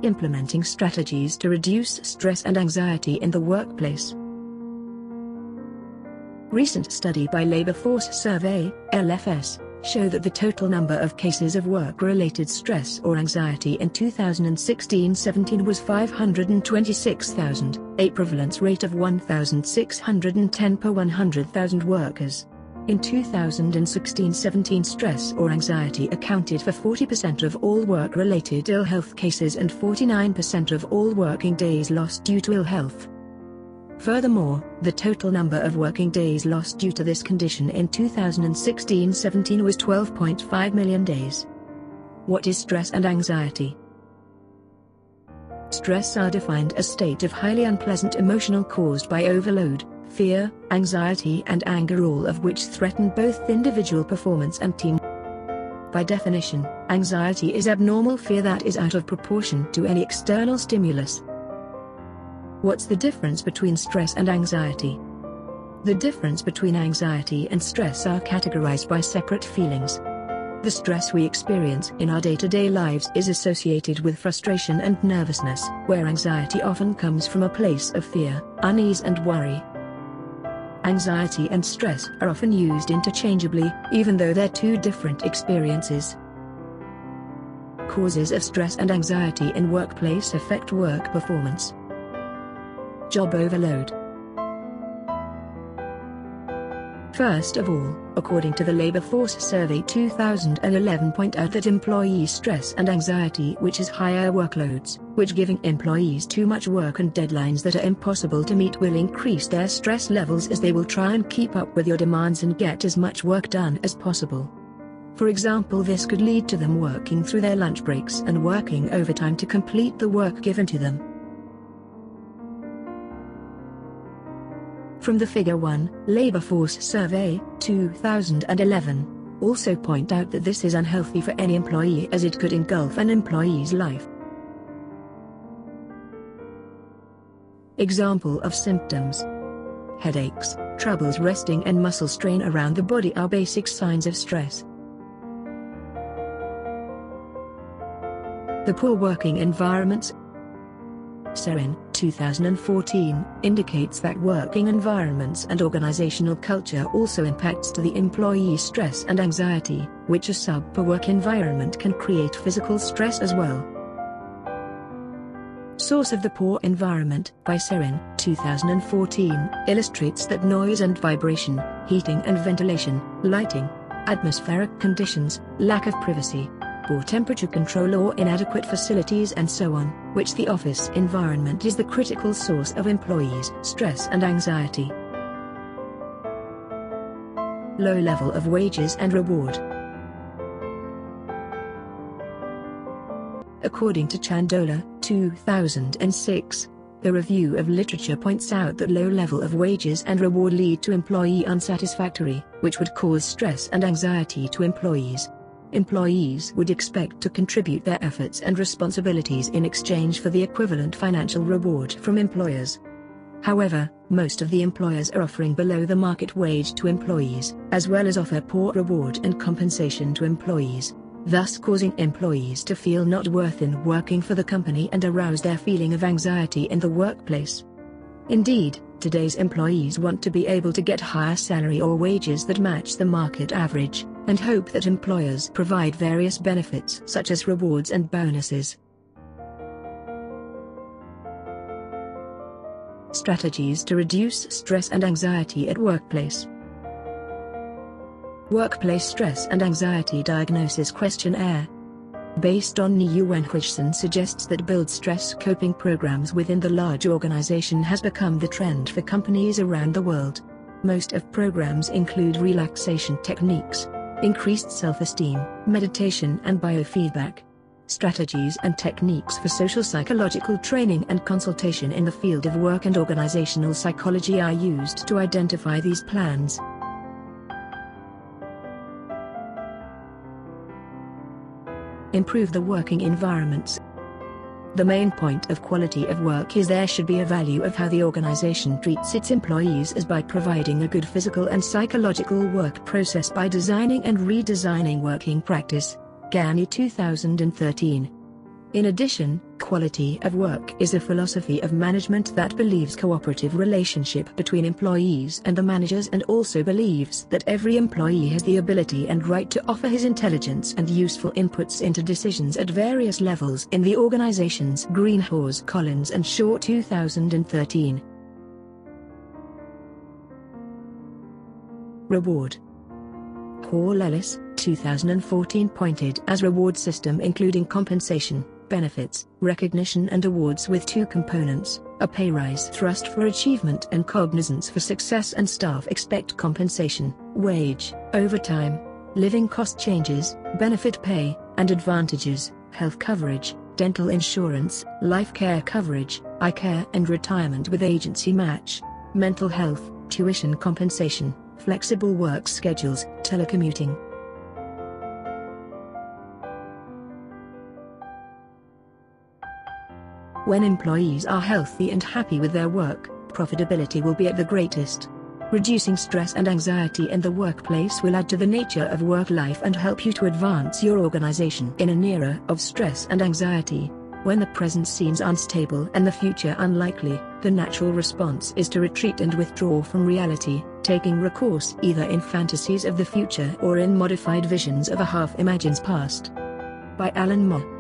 Implementing strategies to reduce stress and anxiety in the workplace. Recent study by Labor Force Survey, LFS, show that the total number of cases of work-related stress or anxiety in 2016-17 was 526,000, a prevalence rate of 1,610 per 100,000 workers. In 2016-17, stress or anxiety accounted for 40% of all work-related ill health cases and 49% of all working days lost due to ill health. Furthermore, the total number of working days lost due to this condition in 2016-17 was 12.5 million days. What is stress and anxiety? Stress are defined as state of highly unpleasant emotional caused by overload, fear, anxiety and anger, all of which threaten both individual performance and team. By definition, anxiety is abnormal fear that is out of proportion to any external stimulus. What's the difference between stress and anxiety? The difference between anxiety and stress are categorized by separate feelings. The stress we experience in our day-to-day lives is associated with frustration and nervousness, where anxiety often comes from a place of fear, unease and worry. Anxiety and stress are often used interchangeably, even though they're two different experiences. Causes of stress and anxiety in workplace affect work performance. Job overload. First of all, according to the Labor Force Survey 2011, point out that employee stress and anxiety, which is higher workloads, which giving employees too much work and deadlines that are impossible to meet, will increase their stress levels, as they will try and keep up with your demands and get as much work done as possible. For example, this could lead to them working through their lunch breaks and working overtime to complete the work given to them. From the Figure 1, Labor Force Survey, 2011, also point out that this is unhealthy for any employee, as it could engulf an employee's life. Example of symptoms: headaches, troubles resting and muscle strain around the body are basic signs of stress. The poor working environments. Xiaolin, 2014, indicates that working environments and organizational culture also impacts to the employee stress and anxiety, which a subpar work environment can create physical stress as well. Source of the poor environment, by Xiaolin, 2014, illustrates that noise and vibration, heating and ventilation, lighting, atmospheric conditions, lack of privacy, poor temperature control or inadequate facilities and so on, which the office environment is the critical source of employees' stress and anxiety. Low level of wages and reward. According to Chandola, 2006, the review of literature points out that low level of wages and reward lead to employee unsatisfactory, which would cause stress and anxiety to employees. Employees would expect to contribute their efforts and responsibilities in exchange for the equivalent financial reward from employers. However, most of the employers are offering below the market wage to employees, as well as offer poor reward and compensation to employees, thus causing employees to feel not worth in working for the company and arouse their feeling of anxiety in the workplace. Indeed, today's employees want to be able to get higher salary or wages that match the market average, and hope that employers provide various benefits such as rewards and bonuses. Strategies to reduce stress and anxiety at workplace. Workplace Stress and Anxiety Diagnosis Questionnaire. Based on Niu Wenhuishan suggests that build stress coping programs within the large organization has become the trend for companies around the world. Most of programs include relaxation techniques, increased self-esteem, meditation and biofeedback. Strategies and techniques for social psychological training and consultation in the field of work and organizational psychology are used to identify these plans. Improve the working environments. The main point of quality of work is there should be a value of how the organization treats its employees as by providing a good physical and psychological work process by designing and redesigning working practice. Gani 2013. In addition, quality of work is a philosophy of management that believes cooperative relationship between employees and the managers, and also believes that every employee has the ability and right to offer his intelligence and useful inputs into decisions at various levels in the organizations. Greenhorse, Collins and Shaw, 2013. Reward. Hall Ellis, 2014. Pointed as reward system including compensation, benefits, recognition and awards with two components, a pay rise thrust for achievement and cognizance for success, and staff expect compensation, wage, overtime, living cost changes, benefit pay, and advantages, health coverage, dental insurance, life care coverage, eye care and retirement with agency match, mental health, tuition compensation, flexible work schedules, telecommuting. When employees are healthy and happy with their work, profitability will be at the greatest. Reducing stress and anxiety in the workplace will add to the nature of work life and help you to advance your organization. In an era of stress and anxiety, when the present seems unstable and the future unlikely, the natural response is to retreat and withdraw from reality, taking recourse either in fantasies of the future or in modified visions of a half-imagined past. By Alan Moore.